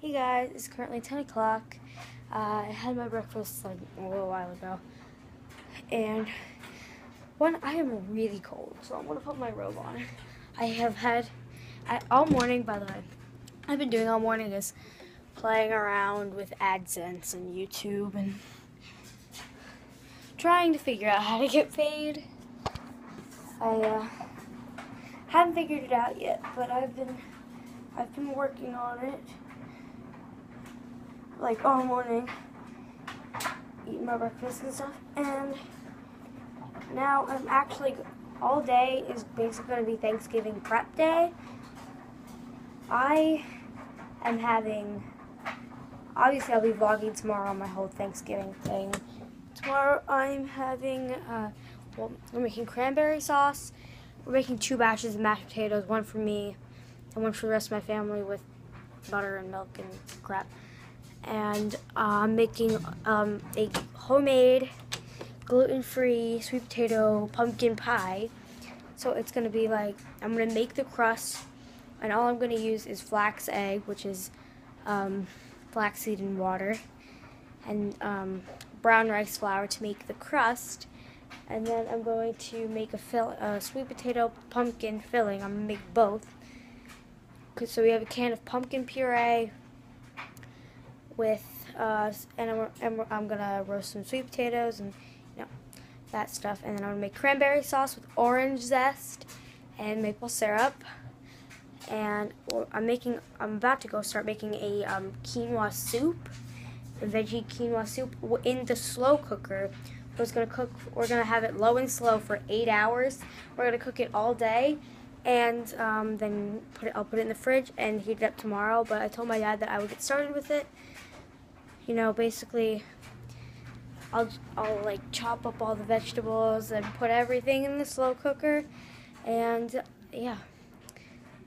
Hey guys, it's currently 10 o'clock. I had my breakfast like a little while ago. And I am really cold, so I'm going to put my robe on. I have had, all morning, by the way, I've been doing all morning is playing around with AdSense and YouTube and trying to figure out how to get paid. I haven't figured it out yet, but I've been working on it. Like all morning, eating my breakfast and stuff, and now I'm actually, all day is basically going to be Thanksgiving prep day. I am having, obviously I'll be vlogging tomorrow on my whole Thanksgiving thing. Tomorrow I'm having, we're making cranberry sauce. We're making 2 batches of mashed potatoes, one for me and one for the rest of my family with butter and milk and crap. And I'm making a homemade gluten-free sweet potato pumpkin pie. So it's going to be like, I'm going to make the crust, and all I'm going to use is flax egg, which is flaxseed and water, and brown rice flour to make the crust. And then I'm going to make a sweet potato pumpkin filling. I'm going to make both. So we have a can of pumpkin puree with, and I'm going to roast some sweet potatoes and that stuff. And then I'm going to make cranberry sauce with orange zest and maple syrup. And I'm about to go start making a quinoa soup, a veggie quinoa soup in the slow cooker. So it's going to cook, we're going to have it low and slow for 8 hours. We're going to cook it all day. And then I'll put it in the fridge and heat it up tomorrow. But I told my dad that I would get started with it. You know, basically, I'll like chop up all the vegetables and put everything in the slow cooker, and yeah.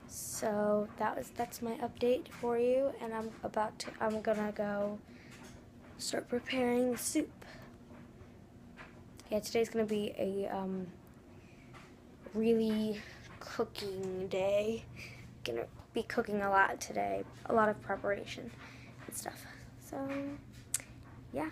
So that's my update for you, and I'm gonna go start preparing the soup. Yeah, today's gonna be a really cooking day. Gonna be cooking a lot today, a lot of preparation and stuff. So, yeah.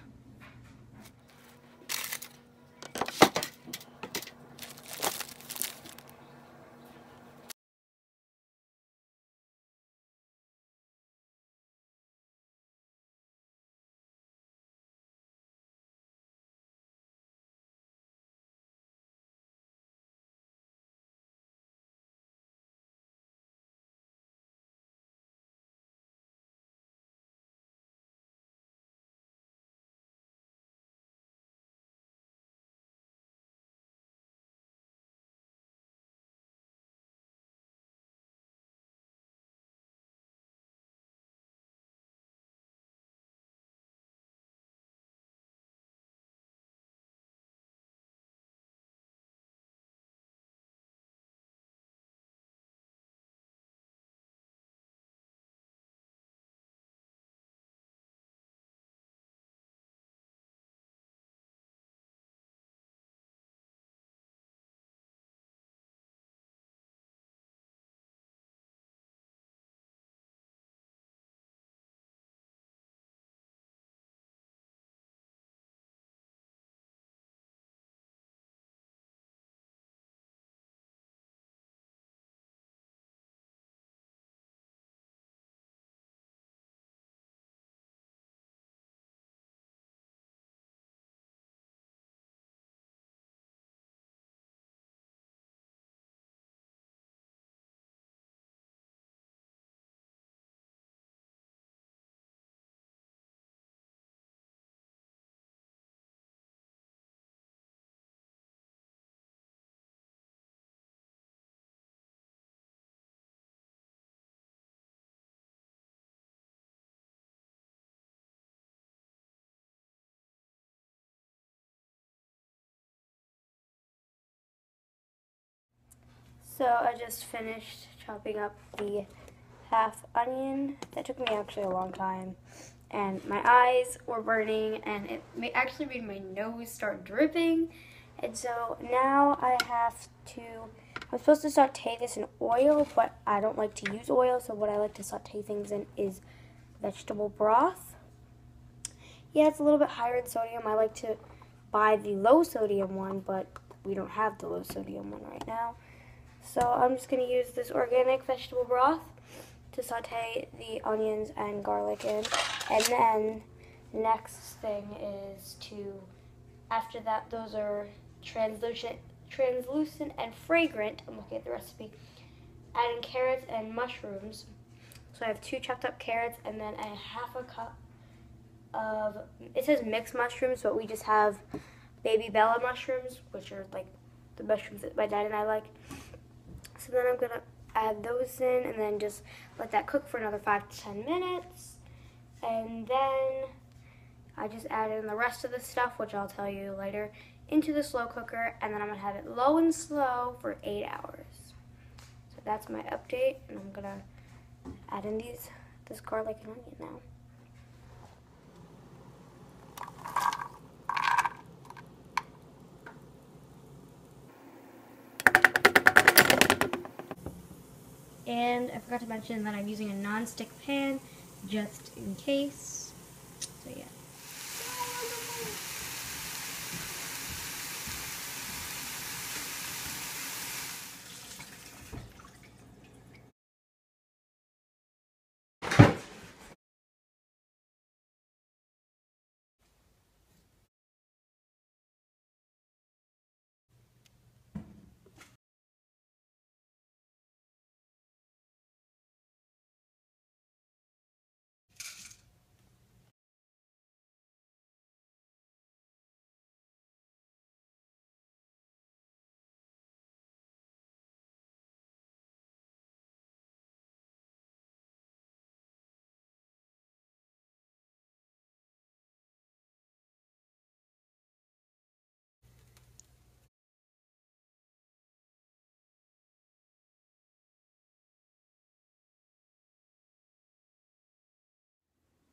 So I just finished chopping up the half onion. That took me actually a long time. And my eyes were burning, and it actually made my nose start dripping. And so now I'm supposed to saute this in oil, but I don't like to use oil, so what I like to saute things in is vegetable broth. Yeah, it's a little bit higher in sodium. I like to buy the low sodium one, but we don't have the low sodium one right now. So I'm just going to use this organic vegetable broth to saute the onions and garlic in. And then next thing is to, after that, those are translucent and fragrant. I'm looking at the recipe. Adding carrots and mushrooms. So I have 2 chopped up carrots and then a half a cup of, it says mixed mushrooms, but we just have baby Bella mushrooms, which are like the mushrooms that my dad and I like. So then I'm going to add those in and then just let that cook for another 5 to 10 minutes. And then I just add in the rest of the stuff, which I'll tell you later, into the slow cooker, and then I'm going to have it low and slow for 8 hours. So that's my update, and I'm going to add in this garlic and onion now. And I forgot to mention that I'm using a non-stick pan just in case. So yeah.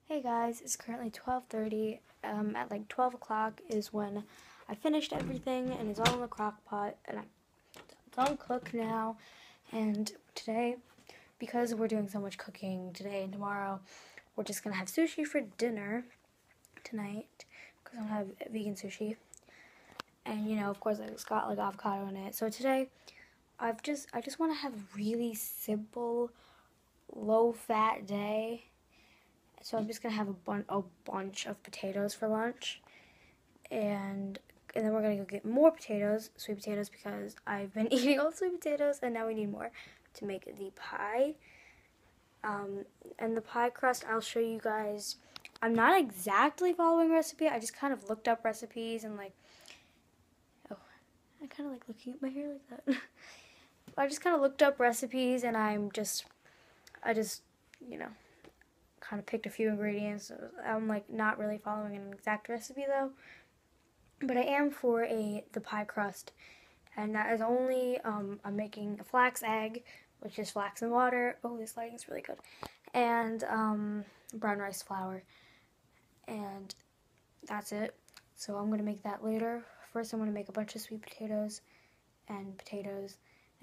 Hey guys, it's currently 12:30. At like 12 o'clock is when I finished everything and it's all in the crock pot and it's all cooked now. And today, because we're doing so much cooking today and tomorrow, we're just gonna have sushi for dinner tonight because I'll have vegan sushi. And you know, of course, it's got like avocado in it. So today, I just want to have a really simple, low-fat day. So I'm just gonna have a bunch of potatoes for lunch, and then we're gonna go get more potatoes, sweet potatoes, because I've been eating all sweet potatoes, and now we need more to make the pie. And the pie crust, I'll show you guys. I'm not exactly following a recipe. I just kind of looked up recipes and like, oh, I kind of like looking at my hair like that. I just kind of looked up recipes, and I just, you know, kind of picked a few ingredients. I'm like not really following an exact recipe though, but I am for the pie crust, and that is only I'm making a flax egg, which is flax and water. Oh, this lighting is really good, and brown rice flour, and that's it. So I'm gonna make that later. First, I'm gonna make a bunch of sweet potatoes, and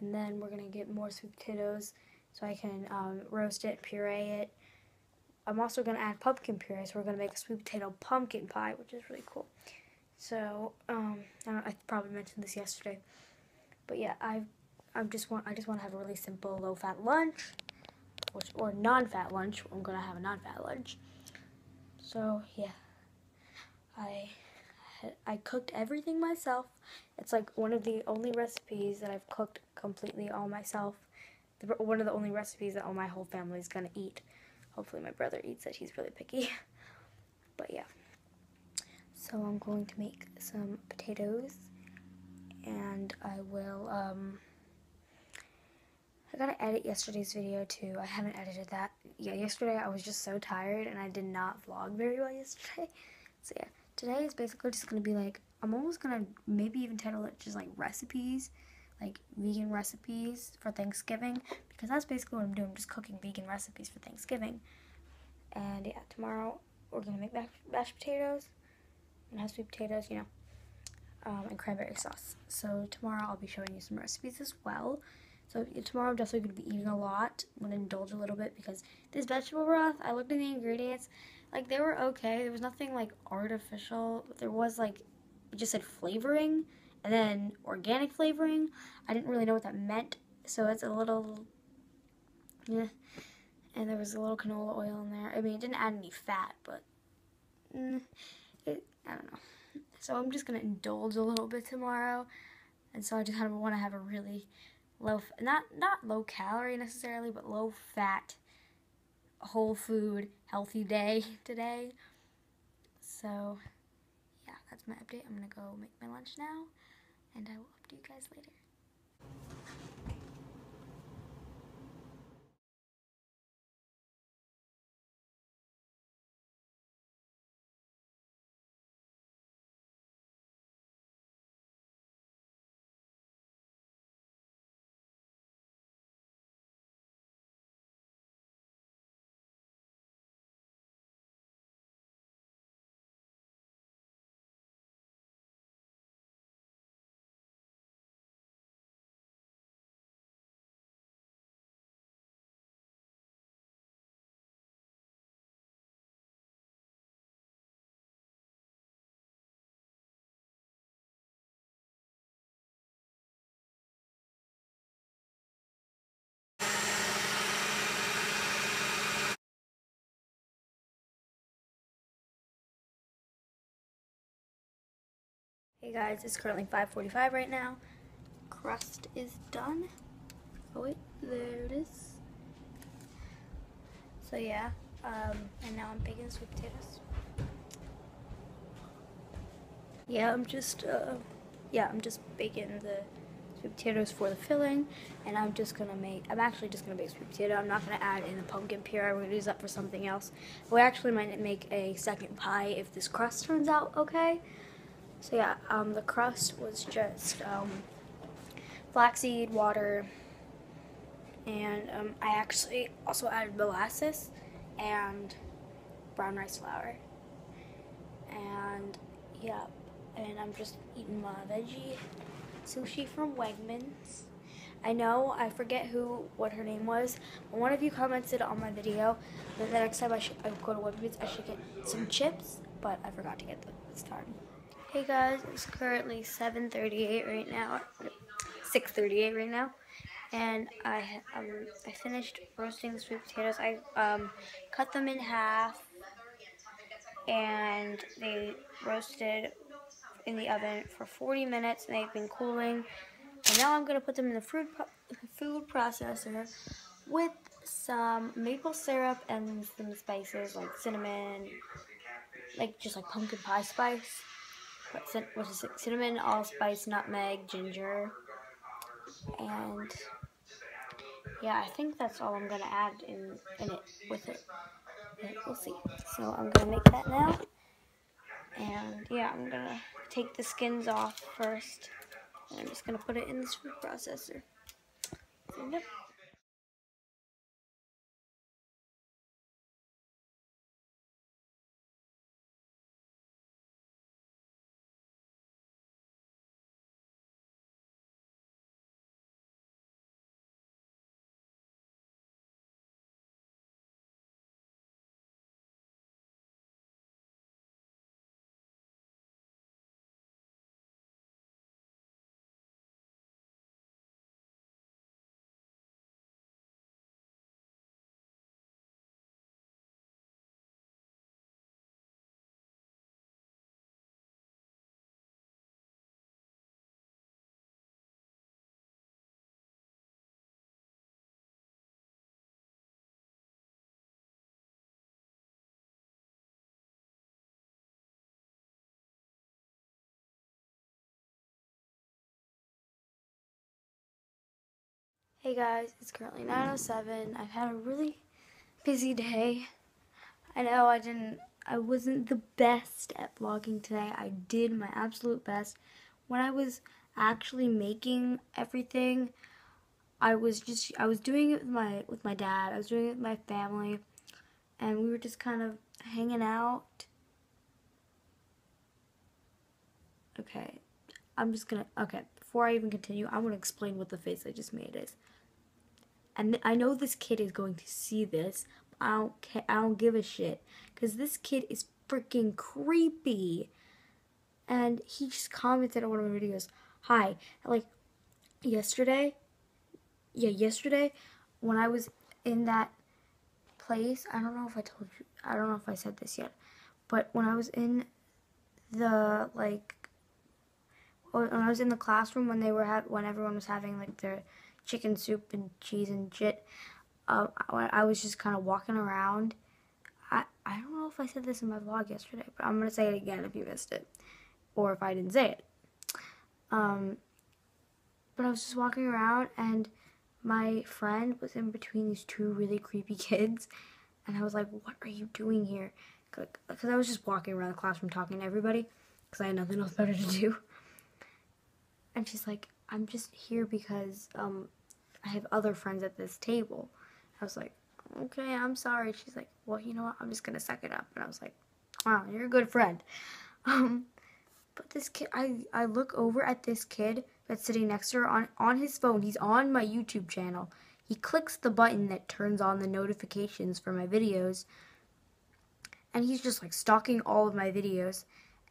then we're gonna get more sweet potatoes so I can roast it, puree it. I'm also going to add pumpkin puree, so we're going to make a sweet potato pumpkin pie, which is really cool. So, I probably mentioned this yesterday, but yeah, I just want to have a really simple, low-fat lunch, or non-fat lunch. I'm going to have a non-fat lunch. So yeah, I cooked everything myself. It's like one of the only recipes that I've cooked completely all myself. One of the only recipes that all my whole family is going to eat. Hopefully my brother eats it. He's really picky. But yeah. So I'm going to make some potatoes. And I will, I gotta edit yesterday's video too. I haven't edited that. Yeah, yesterday I was just so tired and I did not vlog very well yesterday. So yeah, today is basically just gonna be like, I'm almost gonna maybe even title it just like recipes. Like vegan recipes for Thanksgiving, because that's basically what I'm doing. I'm just cooking vegan recipes for Thanksgiving. And yeah, tomorrow we're gonna make mashed potatoes and have sweet potatoes, and cranberry sauce. So tomorrow I'll be showing you some recipes as well. So tomorrow I'm definitely going to be eating a lot. I'm going to indulge a little bit because this vegetable broth, I looked at the ingredients, like they were okay. There was nothing like artificial. There was like, it just said flavoring and then organic flavoring. I didn't really know what that meant. So it's a little, yeah. And there was a little canola oil in there. I mean, it didn't add any fat, but I don't know. So I'm just going to indulge a little bit tomorrow. And so I just kind of want to have a really low, not low calorie necessarily, but low fat, whole food, healthy day today. So yeah, that's my update. I'm going to go make my lunch now, and I will update you guys later. Hey guys, it's currently 5:45 right now. Crust is done. Oh wait, there it is. So yeah, and now I'm baking sweet potatoes. Yeah, I'm just baking the sweet potatoes for the filling, and I'm actually just gonna make sweet potato. I'm not gonna add in the pumpkin puree. We're gonna use that for something else. We actually might make a second pie if this crust turns out okay. So yeah, the crust was just flaxseed, water, and I actually also added molasses and brown rice flour. And yeah, and I'm just eating my veggie sushi from Wegmans. I know, I forget what her name was, but one of you commented on my video that the next time I go to Wegmans, I should get some chips, but I forgot to get them this time. Hey guys, it's currently 7:38 right now, 6:38 right now, and I finished roasting the sweet potatoes. I cut them in half, and they roasted in the oven for 40 minutes, and they've been cooling. And now I'm gonna put them in the food processor with some maple syrup and some spices like cinnamon, just like pumpkin pie spice. What is it? Cinnamon, allspice, nutmeg, ginger, and yeah, I think that's all I'm gonna add in it with it. But we'll see. So I'm gonna make that now, and yeah, I'm gonna take the skins off first, and I'm just gonna put it in this food processor. So, yep. Hey guys, it's currently 9:07. I've had a really busy day. I know I wasn't the best at vlogging today. I did my absolute best. When I was actually making everything, I was doing it with my dad. I was doing it with my family, and we were just kind of hanging out. Okay, before I even continue, I'm gonna explain what the face I just made is. And I know this kid is going to see this. But I don't give a shit. Because this kid is freaking creepy. And he just commented on one of my videos, hi. Like, yesterday, when I was in that place, I don't know if I told you, I don't know if I said this yet, but when I was in the, like, when I was in the classroom when when everyone was having, like, their chicken soup and cheese and shit, I was just kind of walking around. I don't know if I said this in my vlog yesterday, but I'm going to say it again if you missed it, or if I didn't say it. But I was just walking around, and my friend was in between these two really creepy kids, and I was like, what are you doing here? Because I was just walking around the classroom talking to everybody, because I had nothing else better to do. And she's like, I'm just here because I have other friends at this table. I was like, okay, I'm sorry. She's like, well, you know what? I'm just going to suck it up. And I was like, wow, you're a good friend. But this kid, I look over at this kid that's sitting next to her on his phone. He's on my YouTube channel. He clicks the button that turns on the notifications for my videos. And he's just like stalking all of my videos.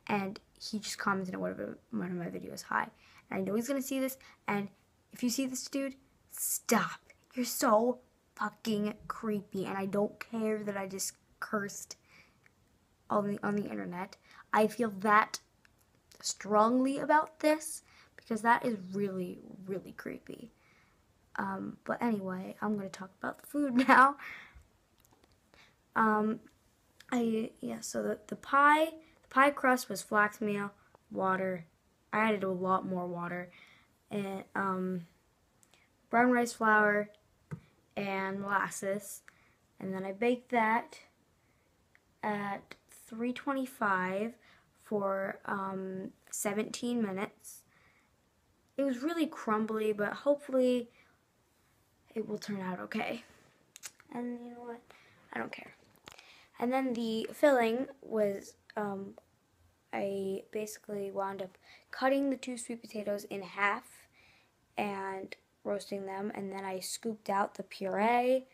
And he just commented on one of my videos, hi. And I know he's going to see this. And if you see this, dude, stop. You're so fucking creepy. And I don't care that I just cursed on the internet. I feel that strongly about this because that is really, really creepy. But anyway, I'm going to talk about the food now. So the pie crust was flax meal, water. I added a lot more water, and brown rice flour and molasses, and then I baked that at 325 for 17 minutes. It was really crumbly, but hopefully it will turn out okay. And you know what? I don't care. And then the filling was, I basically wound up cutting the 2 sweet potatoes in half and roasting them, and then I scooped out the puree.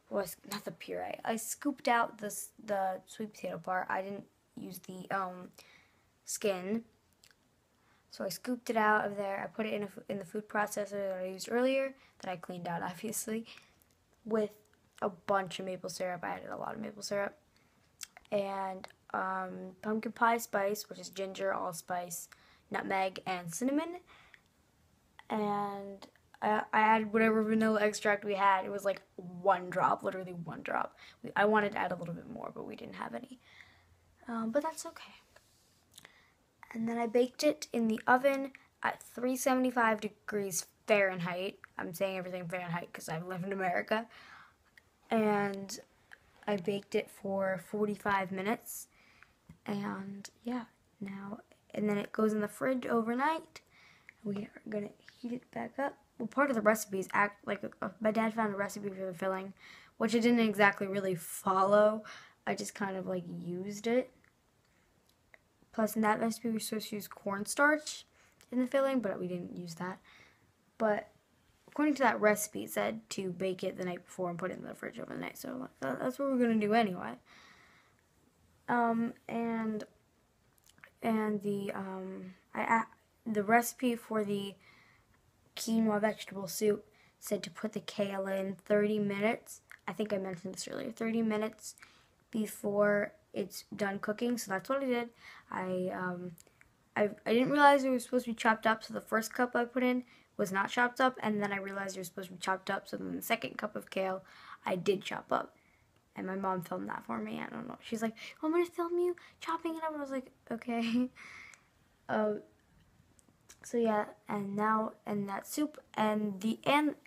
Was not the puree. I scooped out the sweet potato part. I didn't use the skin, so I scooped it out of there. I put it in the food processor that I used earlier, that I cleaned out obviously, with a bunch of maple syrup. I added a lot of maple syrup, and pumpkin pie spice, which is ginger, allspice, nutmeg, and cinnamon. And I added whatever vanilla extract we had. It was like 1 drop, literally 1 drop. I wanted to add a little bit more, but we didn't have any. But that's okay. And then I baked it in the oven at 375 degrees Fahrenheit. I'm saying everything Fahrenheit because I live in America. And I baked it for 45 minutes. And yeah, and then it goes in the fridge overnight. We are going to heat it back up. Well, part of the recipe is my dad found a recipe for the filling, which I didn't exactly really follow. I just kind of like used it. Plus, in that recipe, we were supposed to use cornstarch in the filling, but we didn't use that. But according to that recipe, it said to bake it the night before and put it in the fridge overnight. So that's what we're gonna do anyway. The recipe for the quinoa vegetable soup said to put the kale in 30 minutes. I think I mentioned this earlier. 30 minutes before it's done cooking. So that's what I did. I didn't realize it was supposed to be chopped up. So the first cup I put in was not chopped up, and then I realized it was supposed to be chopped up. So then the second cup of kale I did chop up. And my mom filmed that for me. I don't know. She's like, "Want me to film you chopping it up?" And I was like, "Okay." So yeah, and that soup and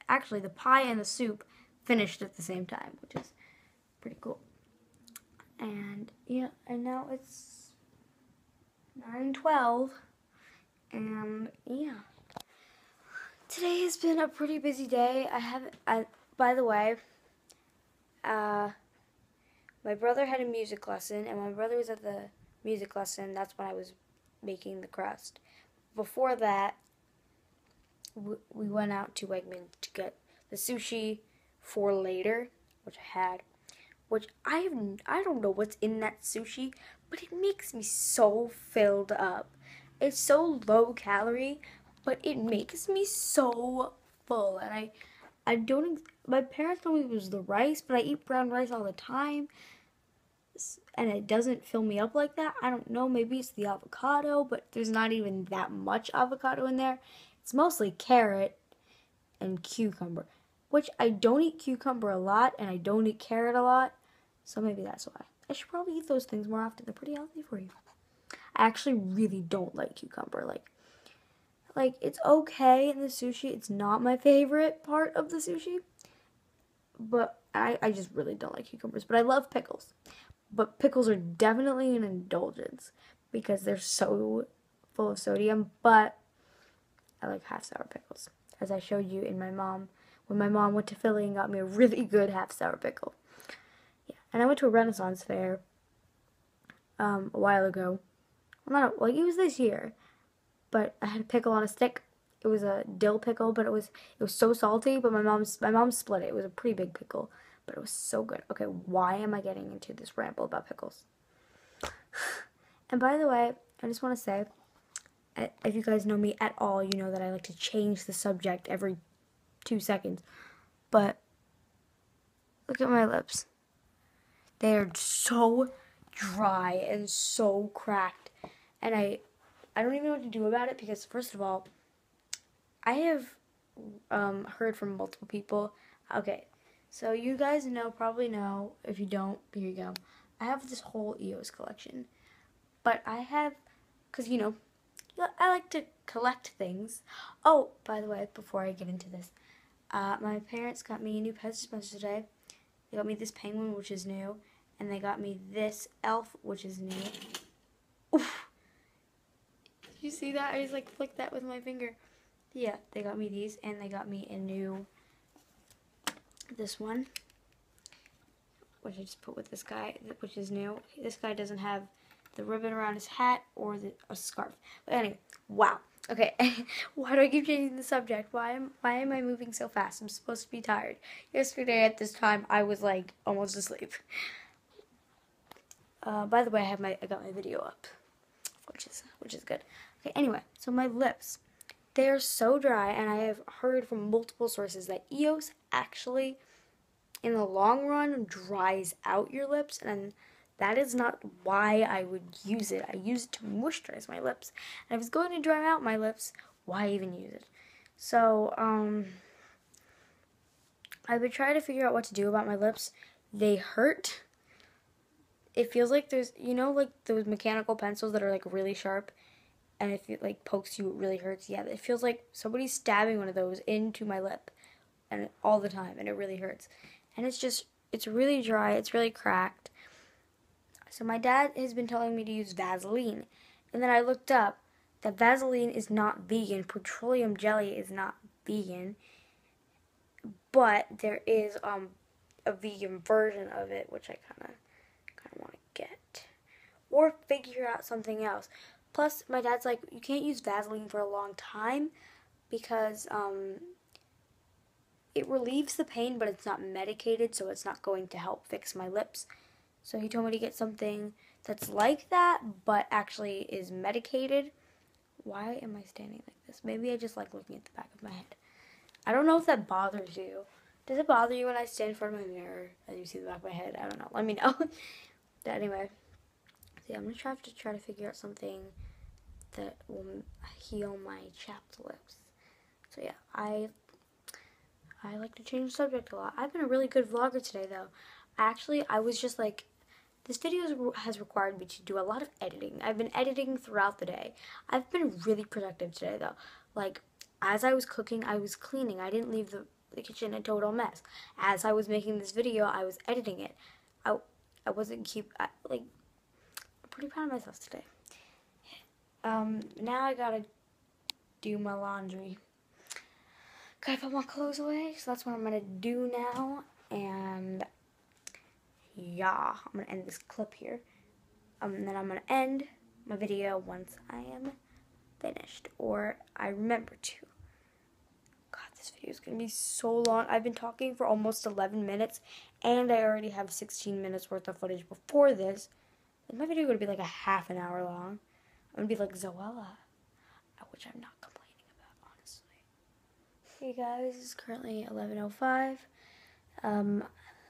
actually the pie and the soup finished at the same time, which is pretty cool. And yeah, and now it's 9:12, and yeah. Today has been a pretty busy day. By the way, my brother had a music lesson, and when my brother was at the music lesson, that's when I was making the crust. Before that, we went out to Wegmans to get the sushi, for later, which I had, which I don't know what's in that sushi, but it makes me so filled up. It's so low calorie, but it makes me so full. And I don't, my parents told me it was the rice, but I eat brown rice all the time, and it doesn't fill me up like that. I don't know, maybe it's the avocado, but there's not even that much avocado in there. It's mostly carrot and cucumber, which I don't eat cucumber a lot, and I don't eat carrot a lot, so maybe that's why. I should probably eat those things more often. They're pretty healthy for you. I actually really don't like cucumber. Like it's okay in the sushi. It's not my favorite part of the sushi, but I just really don't like cucumbers. But I love pickles. But pickles are definitely an indulgence because they're so full of sodium. But I like half sour pickles, as I showed you in when my mom went to Philly and got me a really good half sour pickle. Yeah, and I went to a Renaissance fair a while ago. Well, not like it was this year, but I had a pickle on a stick. It was a dill pickle, but it was so salty. But my mom split it. It was a pretty big pickle, but it was so good. Okay, why am I getting into this ramble about pickles? And by the way, I just want to say, if you guys know me at all, you know that I like to change the subject every 2 seconds. But look at my lips. They are so dry and so cracked, and I don't even know what to do about it because, first of all, I have heard from multiple people. Okay, so you guys probably know. If you don't, here you go. I have this whole EOS collection, but I have, because I like to collect things. Oh, by the way, before I get into this, my parents got me a new pet dispenser today. They got me this penguin, which is new, and they got me this elf, which is new. Oof. Did you see that? I just flicked that with my finger. Yeah, they got me these, and they got me this one, which I just put with this guy, which is new. This guy doesn't have the ribbon around his hat or a scarf. But anyway, wow. Okay, why do I keep changing the subject? Why am I moving so fast? I'm supposed to be tired. Yesterday at this time, I was almost asleep. By the way, I got my video up, which is good. Okay, anyway, so my lips, they are so dry, and I have heard from multiple sources that EOS actually, in the long run, dries out your lips, and that is not why I would use it. I use it to moisturize my lips. And if it's going to dry out my lips, why even use it? So, I've been trying to figure out what to do about my lips. They hurt. It feels like there's, those mechanical pencils that are really sharp, and if it pokes you, it really hurts. Yeah, it feels like somebody's stabbing one of those into my lip, and all the time, and it really hurts. And it's really dry, it's really cracked. So my dad has been telling me to use Vaseline, and then I looked up that Vaseline is not vegan. Petroleum jelly is not vegan, but there is a vegan version of it, which I kind of want to get, or figure out something else. Plus, my dad's like, you can't use Vaseline for a long time because it relieves the pain, but it's not medicated, so it's not going to help fix my lips. So he told me to get something that's like that, but actually is medicated. Why am I standing like this? Maybe I just like looking at the back of my head. I don't know if that bothers you. Does it bother you when I stand in front of my mirror and you see the back of my head? I don't know. Let me know. But anyway, so yeah, I'm going to try to figure out something that will heal my chapped lips. So yeah, I like to change the subject a lot. I've been a really good vlogger today, though. Actually, I was just this video has required me to do a lot of editing. I've been editing throughout the day. I've been really productive today, though. As I was cooking, I was cleaning. I didn't leave the kitchen a total mess. As I was making this video, I was editing it. I wasn't I'm pretty proud of myself today. Now I gotta do my laundry. Gotta put my clothes away, so that's what I'm gonna do now. And yeah, I'm gonna end this clip here. And then I'm gonna end my video once I am finished, or I remember to. God, this This video is going to be so long. I've been talking for almost 11 minutes, and I already have 16 minutes worth of footage before this. And my video is going to be like a half an hour long. I'm going to be like Zoella, which I'm not complaining about, honestly. Hey guys, it's currently 11:05.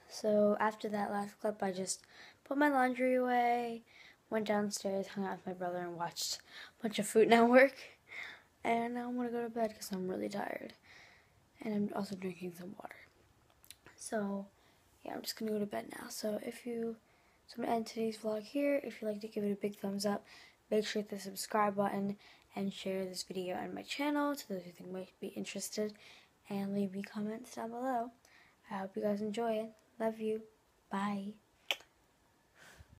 So after that last clip, I just put my laundry away, went downstairs, hung out with my brother, and watched a bunch of Food Network. And now I'm going to go to bed because I'm really tired. And I'm also drinking some water. So, yeah, I'm just going to go to bed now. So I'm going to end today's vlog here. If you'd like to give it a big thumbs up, make sure to hit the subscribe button and share this video on my channel to those who think might be interested. And leave me comments down below. I hope you guys enjoy it. Love you. Bye.